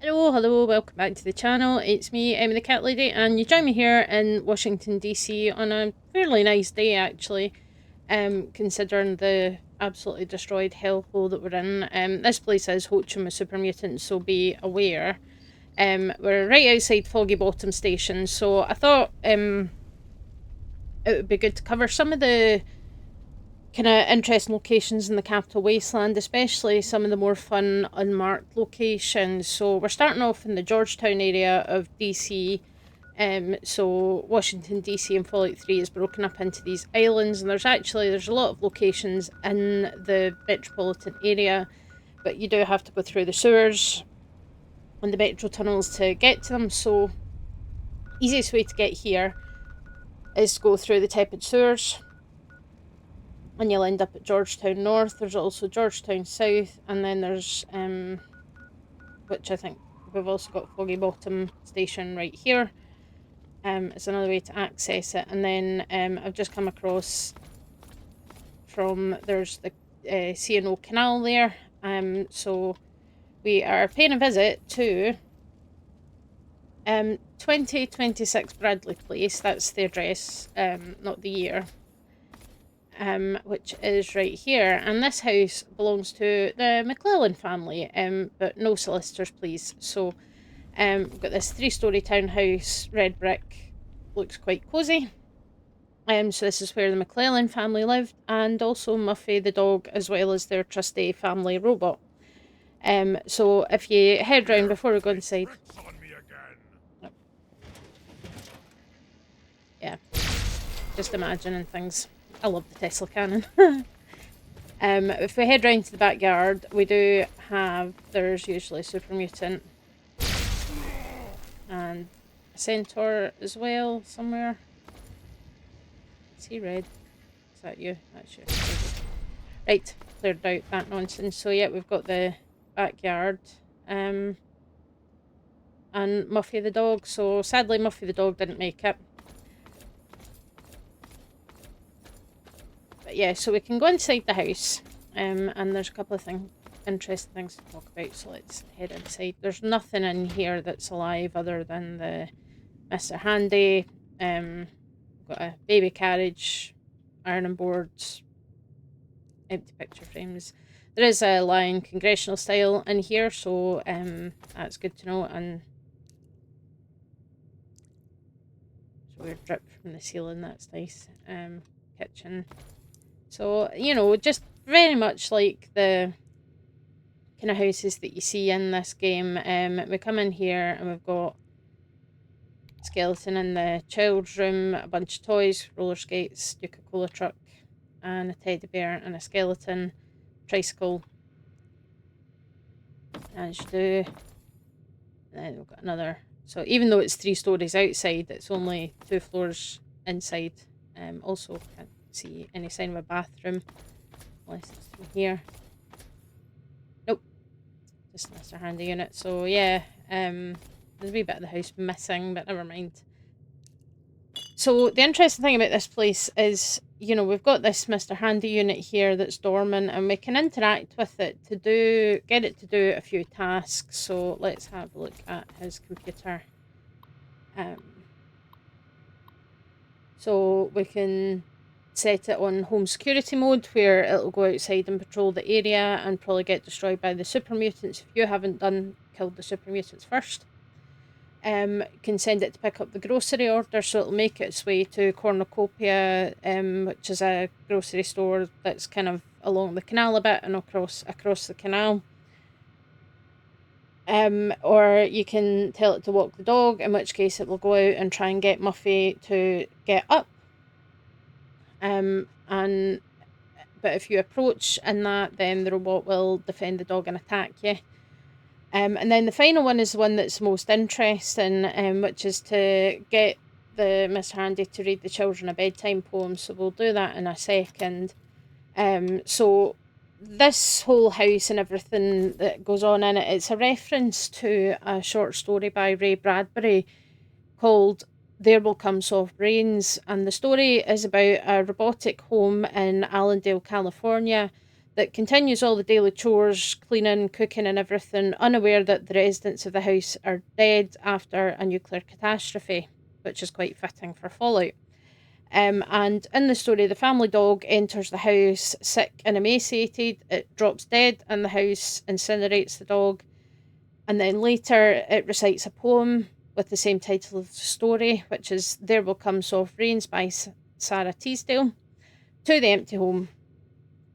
Hello, welcome back to the channel. It's me, Emmy the Cat Lady, and you join me here in Washington DC on a fairly nice day actually, considering the absolutely destroyed hellhole that we're in. This place is Hochum with super mutants, so be aware. We're right outside Foggy Bottom Station, so I thought it would be good to cover some of the kind of interesting locations in the capital wasteland, especially some of the more fun unmarked locations. So we're starting off in the Georgetown area of DC. So Washington DC and Fallout 3 is broken up into these islands, and there's a lot of locations in the metropolitan area, but you do have to go through the sewers and the metro tunnels to get to them. So easiest way to get here is to go through the tepid sewers, and you'll end up at Georgetown North. There's also Georgetown South, and then there's which I think we've also got Foggy Bottom Station right here. It's another way to access it. And then I've just come across there's the C&O Canal there. So we are paying a visit to 2026 Bradley Place. That's the address, not the year. Which is right here, and this house belongs to the McClellan family, but no solicitors please. So we've got this 3-story townhouse, red brick, looks quite cosy. So this is where the McClellan family lived, and also Muffy the dog, as well as their trusty family robot. So if you head round before we go inside. Yeah, just imagining things. I love the Tesla cannon. If we head round to the backyard, we do have, there's usually a super mutant and a centaur as well somewhere. Is he red? Is that you? That's you. Right, cleared out that nonsense. So yeah, we've got the backyard. And Muffy the dog. So sadly Muffy the dog didn't make it. But yeah, so we can go inside the house, and there's a couple of interesting things to talk about, so let's head inside. There's nothing in here that's alive other than the Mr. Handy. Got a baby carriage, ironing boards, empty picture frames. There is a line congressional style in here, so that's good to know. And there's a weird drip from the ceiling, that's nice. Kitchen. So, you know, just very much like the kind of houses that you see in this game. We come in here and we've got a skeleton in the child's room, a bunch of toys, roller skates, Coca-Cola truck, and a teddy bear and a skeleton, tricycle, as you do. And then we've got another. So even though it's 3 stories outside, it's only 2 floors inside. Also can't see any sign of a bathroom unless it's through here. Nope, just Mr. Handy unit. So yeah, there's a wee bit of the house missing, but never mind. So the interesting thing about this place is, you know, we've got this Mr. Handy unit here that's dormant, and we can interact with it to get it to do a few tasks. So let's have a look at his computer. So we can set it on home security mode, where it'll go outside and patrol the area and probably get destroyed by the super mutants if you haven't killed the super mutants first. Can send it to pick up the grocery order, so it'll make its way to Cornucopia, which is a grocery store that's kind of along the canal a bit and across the canal. Or you can tell it to walk the dog, in which case it will go out and try and get Muffy to get up. But if you approach in that, then the robot will defend the dog and attack you. And then the final one is the one that's most interesting, which is to get the Miss Handy to read the children a bedtime poem. So we'll do that in a second. So this whole house and everything that goes on in it, it's a reference to a short story by Ray Bradbury called There Will Come Soft Rains, and the story is about a robotic home in Allendale, California that continues all the daily chores, cleaning, cooking, and everything, unaware that the residents of the house are dead after a nuclear catastrophe, which is quite fitting for Fallout. And in the story, the family dog enters the house sick and emaciated. It drops dead, and the house incinerates the dog. And then later, it recites a poem with the same title of the story, which is There Will Come Soft Rains by Sarah Teasdale, to the empty home.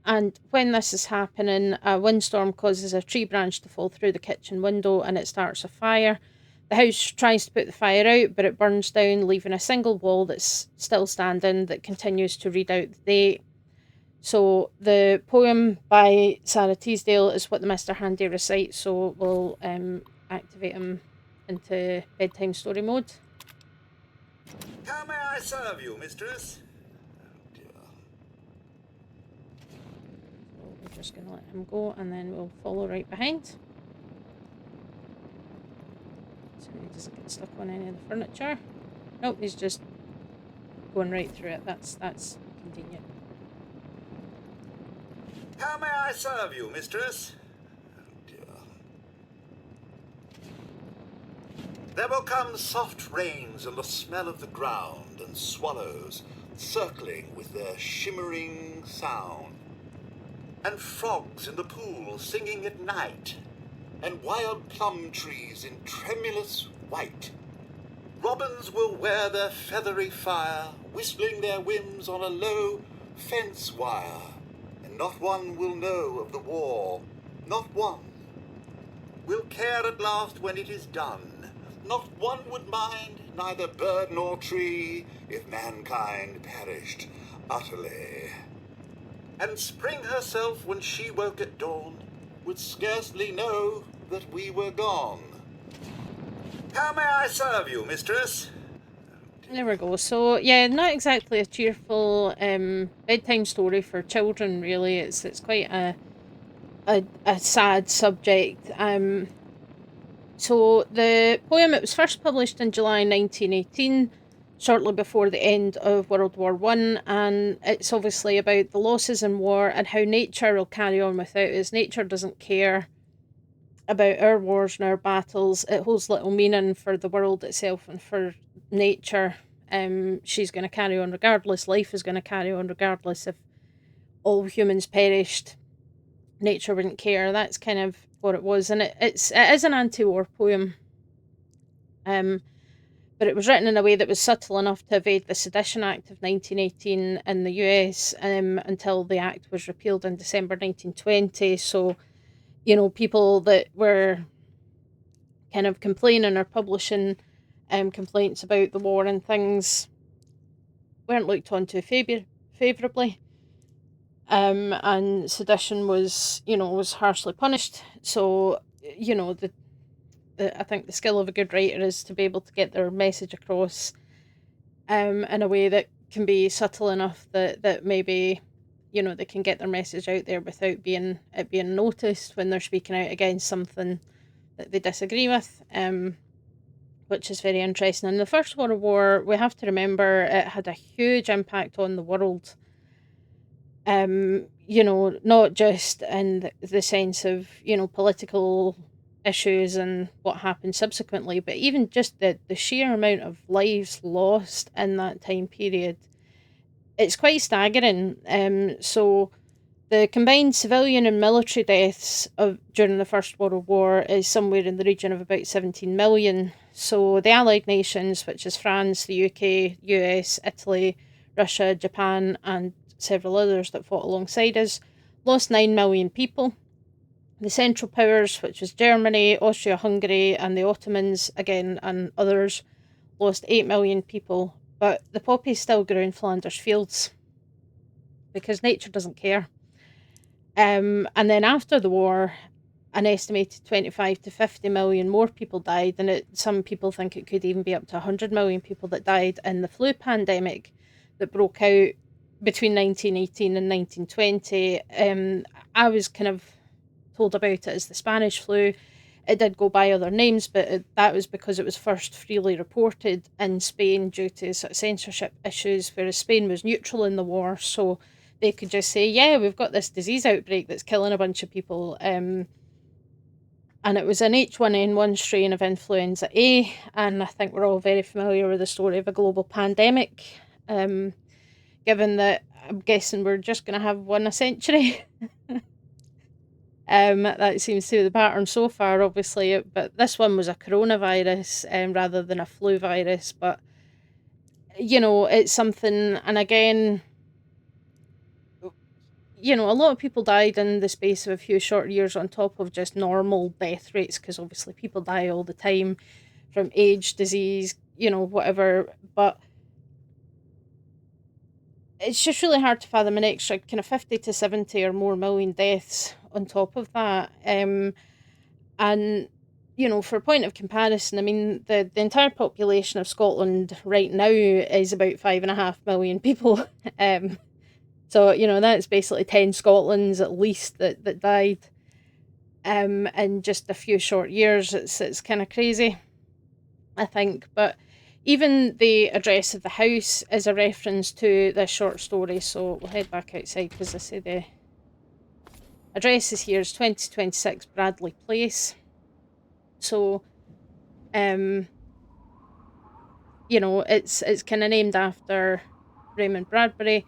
And when this is happening, a windstorm causes a tree branch to fall through the kitchen window and it starts a fire. The house tries to put the fire out, but it burns down, leaving a single wall that's still standing that continues to read out the date. So the poem by Sarah Teasdale is what the Mr. Handy recites, so we'll activate him into bedtime story mode. How may I serve you, mistress? We're just going to let him go and then we'll follow right behind. So he doesn't get stuck on any of the furniture. Nope, he's just going right through it. That's convenient. How may I serve you, mistress? There will come soft rains and the smell of the ground, and swallows circling with their shimmering sound, and frogs in the pool singing at night, and wild plum trees in tremulous white. Robins will wear their feathery fire, whistling their whims on a low fence wire, and not one will know of the war, not one will care at last when it is done. Not one would mind, neither bird nor tree, if mankind perished utterly. And spring herself, when she woke at dawn, would scarcely know that we were gone. How may I serve you, mistress? There we go. So yeah, not exactly a cheerful bedtime story for children. Really, it's quite a sad subject. So the poem, it was first published in July 1918, shortly before the end of World War I, and it's obviously about the losses in war and how nature will carry on without us. Nature doesn't care about our wars and our battles. It holds little meaning for the world itself and for nature. She's going to carry on regardless. Life is going to carry on regardless. If all humans perished, nature wouldn't care. That's kind of what it was, and it is an anti-war poem. But it was written in a way that was subtle enough to evade the Sedition Act of 1918 in the US until the act was repealed in December 1920. So, people that were kind of complaining or publishing complaints about the war and things weren't looked on too favourably. And sedition was harshly punished. So, I think the skill of a good writer is to be able to get their message across in a way that can be subtle enough that maybe, they can get their message out there without it being noticed when they're speaking out against something that they disagree with, which is very interesting. In the First World War, we have to remember it had a huge impact on the world. Not just in the sense of, political issues and what happened subsequently, but even just the sheer amount of lives lost in that time period. It's quite staggering. So the combined civilian and military deaths during the First World War is somewhere in the region of about 17 million. So the Allied nations, which is France, the UK, US, Italy, Russia, Japan, and several others that fought alongside us, lost 9 million people. The Central Powers, which was Germany, Austria-Hungary, and the Ottomans, again, and others, lost 8 million people. But the poppies still grew in Flanders fields because nature doesn't care. And then after the war, an estimated 25 to 50 million more people died, and some people think it could even be up to 100 million people that died in the flu pandemic that broke out between 1918 and 1920. I was kind of told about it as the Spanish flu. It did go by other names, but that was because it was first freely reported in Spain due to sort of censorship issues, whereas Spain was neutral in the war, so they could just say, yeah, we've got this disease outbreak that's killing a bunch of people. And it was an H1N1 strain of influenza A, and I think we're all very familiar with the story of a global pandemic, given that I'm guessing we're just going to have one a century. That seems to be the pattern so far, obviously, but this one was a coronavirus rather than a flu virus. But, it's something, and again, a lot of people died in the space of a few short years on top of just normal death rates, because obviously people die all the time from age, disease, whatever. But it's just really hard to fathom an extra kind of 50 to 70 or more million deaths on top of that. And, for a point of comparison, I mean, the entire population of Scotland right now is about 5.5 million people. So, that's basically 10 Scotlands at least that died in just a few short years. It's kind of crazy, I think. But even the address of the house is a reference to this short story. So we'll head back outside, because I say the address is here is 2026 Bradley Place. So, it's kind of named after Raymond Bradbury.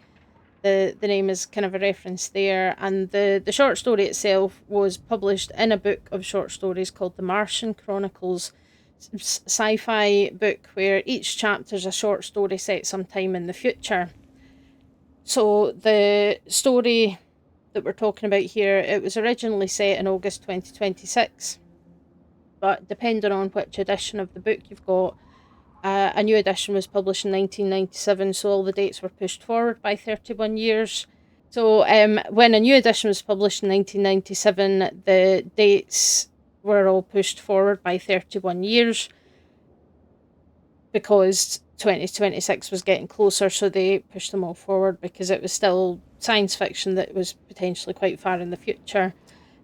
The name is kind of a reference there, and the short story itself was published in a book of short stories called The Martian Chronicles, sci-fi book where each chapter is a short story set sometime in the future. So the story that we're talking about here, it was originally set in August 2026, but depending on which edition of the book you've got, a new edition was published in 1997, so all the dates were pushed forward by 31 years. So when a new edition was published in 1997, the dates were all pushed forward by 31 years because 2026 was getting closer, so they pushed them all forward because it was still science fiction that was potentially quite far in the future.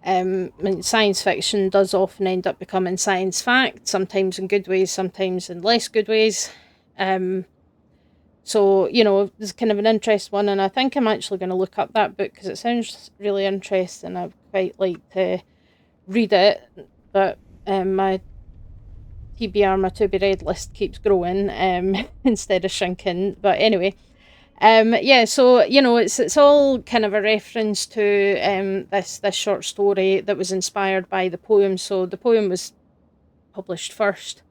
Science fiction does often end up becoming science fact, sometimes in good ways, sometimes in less good ways. So, it's kind of an interesting one, and I think I'm actually going to look up that book because it sounds really interesting. I'd quite like to read it, but my TBR, my to be read list keeps growing instead of shrinking. But anyway, so it's all kind of a reference to this short story that was inspired by the poem. So the poem was published first,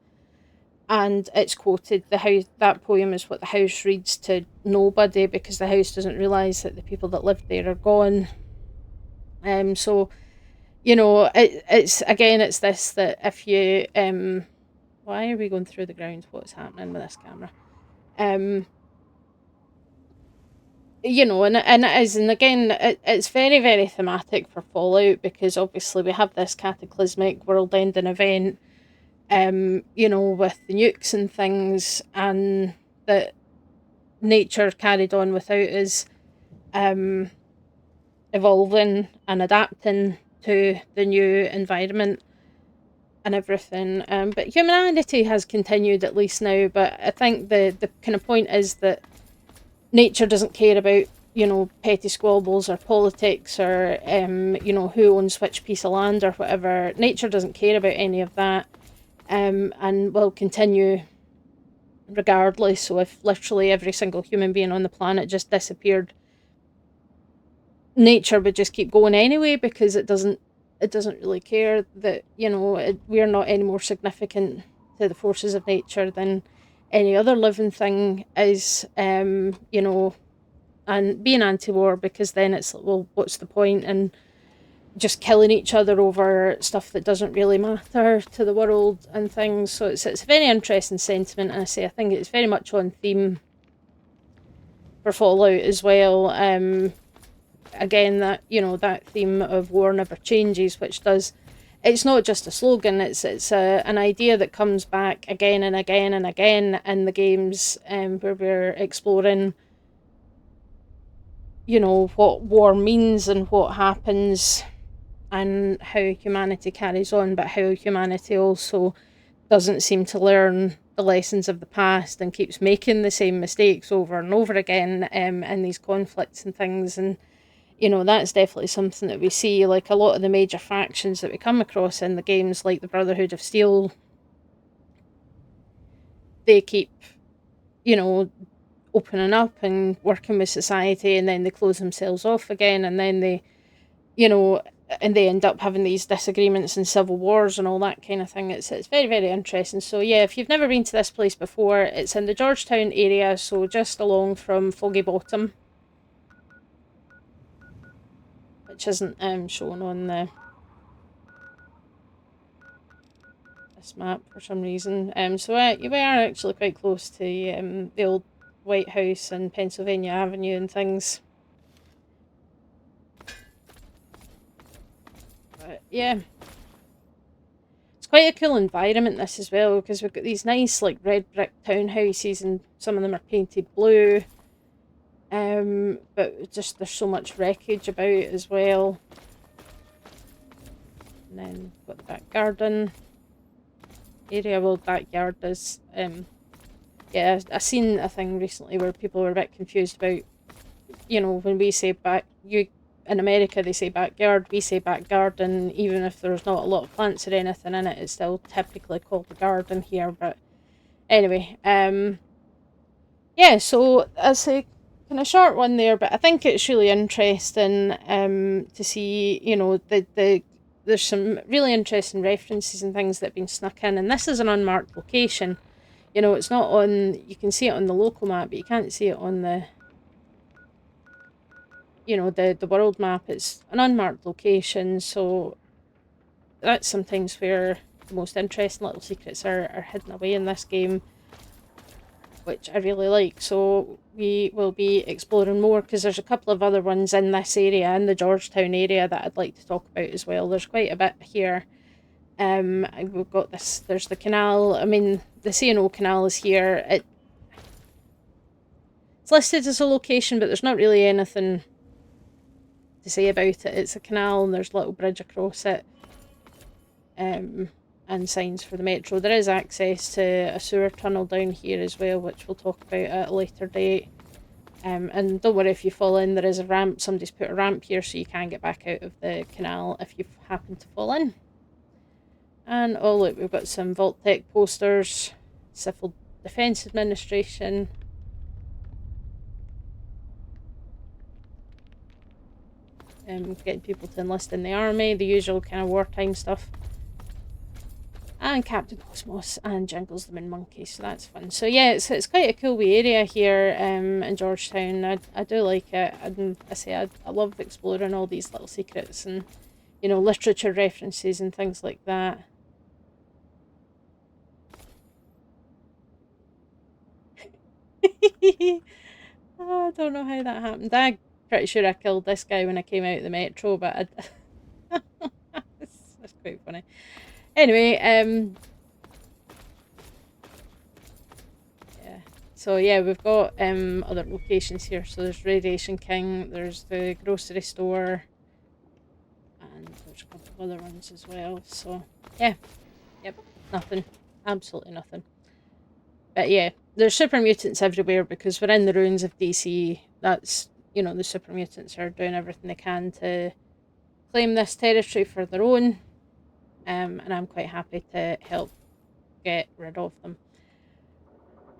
and it's quoted. That poem is what the house reads to nobody, because the house doesn't realise that the people that lived there are gone. So it's this, that if you why are we going through the ground? What's happening with this camera? And it is, and again, it's very, very thematic for Fallout, because obviously we have this cataclysmic world-ending event, with the nukes and things, and that nature carried on without us, evolving and adapting to the new environment and everything. But humanity has continued, at least now. But I think the kind of point is that nature doesn't care about, petty squabbles or politics or, who owns which piece of land or whatever. Nature doesn't care about any of that, and will continue regardless. So if literally every single human being on the planet just disappeared, nature would just keep going anyway, because it doesn't really care that, we're not any more significant to the forces of nature than any other living thing is, and being anti-war, because then it's like, well, what's the point in just killing each other over stuff that doesn't really matter to the world and things. So it's a very interesting sentiment, and I think it's very much on theme for Fallout as well. Again, that that theme of war never changes, which does, it's not just a slogan, it's an idea that comes back again and again and again in the games, where we're exploring what war means and what happens and how humanity carries on, but how humanity also doesn't seem to learn the lessons of the past and keeps making the same mistakes over and over again in these conflicts and things. And that's definitely something that we see. Like a lot of the major factions that we come across in the games, like the Brotherhood of Steel, they keep opening up and working with society, and then they close themselves off again, and then they end up having these disagreements and civil wars and all that kind of thing. It's very, very interesting. So yeah, if you've never been to this place before, it's in the Georgetown area, so just along from Foggy Bottom, which isn't shown on this map for some reason. So we are actually quite close to the old White House and Pennsylvania Avenue and things. But yeah, it's quite a cool environment this as well, because we've got these nice like red brick townhouses and some of them are painted blue. But just there's so much wreckage about as well. And then we've got the back garden area. Well, backyard is yeah, I seen a thing recently where people were a bit confused about, when we say in America they say backyard, we say back garden, even if there's not a lot of plants or anything in it, it's still typically called a garden here. But anyway, yeah, so that's a kind of short one there, but I think it's really interesting to see, there's some really interesting references and things that have been snuck in, and this is an unmarked location. It's not on, you can see it on the local map, but you can't see it on the world map. It's an unmarked location, so that's sometimes where the most interesting little secrets are hidden away in this game, which I really like. So we will be exploring more, because there's a couple of other ones in this area, in the Georgetown area, that I'd like to talk about as well. There's quite a bit here. We've got this, there's the canal. I mean, the C&O canal is here. It's listed as a location, but there's not really anything to say about it. It's a canal and there's a little bridge across it, and signs for the metro. There is access to a sewer tunnel down here as well, which we'll talk about at a later date. And don't worry if you fall in, there is a ramp. Somebody's put a ramp here so you can get back out of the canal if you happen to fall in. And oh look, we've got some Vault-Tec posters, Civil Defence Administration. Getting people to enlist in the army, the usual kind of wartime stuff. And Captain Cosmos and Jingles the Moon Monkey, so that's fun. So yeah, it's quite a cool wee area here in Georgetown. I do like it, and I love exploring all these little secrets and literature references and things like that. I don't know how that happened. I'm pretty sure I killed this guy when I came out of the metro, but that's quite funny. Anyway, yeah. So yeah, we've got other locations here. So there's Radiation King, there's the grocery store, and there's a couple of other ones as well. So yeah, yep, nothing, absolutely nothing. But yeah, there's super mutants everywhere because we're in the ruins of DC. That's, the super mutants are doing everything they can to claim this territory for their own. And I'm quite happy to help get rid of them.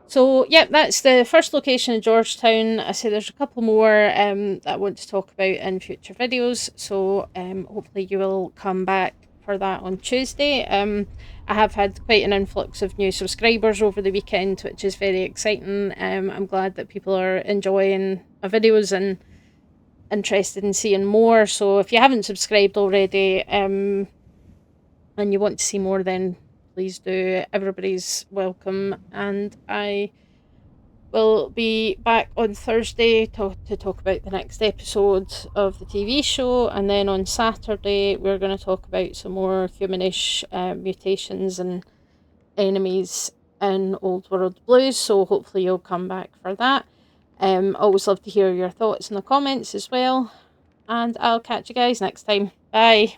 So, yeah, that's the first location in Georgetown. I say there's a couple more that I want to talk about in future videos. So, hopefully you will come back for that on Tuesday. I have had quite an influx of new subscribers over the weekend, which is very exciting. I'm glad that people are enjoying my videos and interested in seeing more. So if you haven't subscribed already and you want to see more, then please do. Everybody's welcome, and I will be back on Thursday to talk about the next episode of the TV show, and then on Saturday we're going to talk about some more humanish mutations and enemies in Old World Blues, so hopefully you'll come back for that. Always love to hear your thoughts in the comments as well, and I'll catch you guys next time. Bye!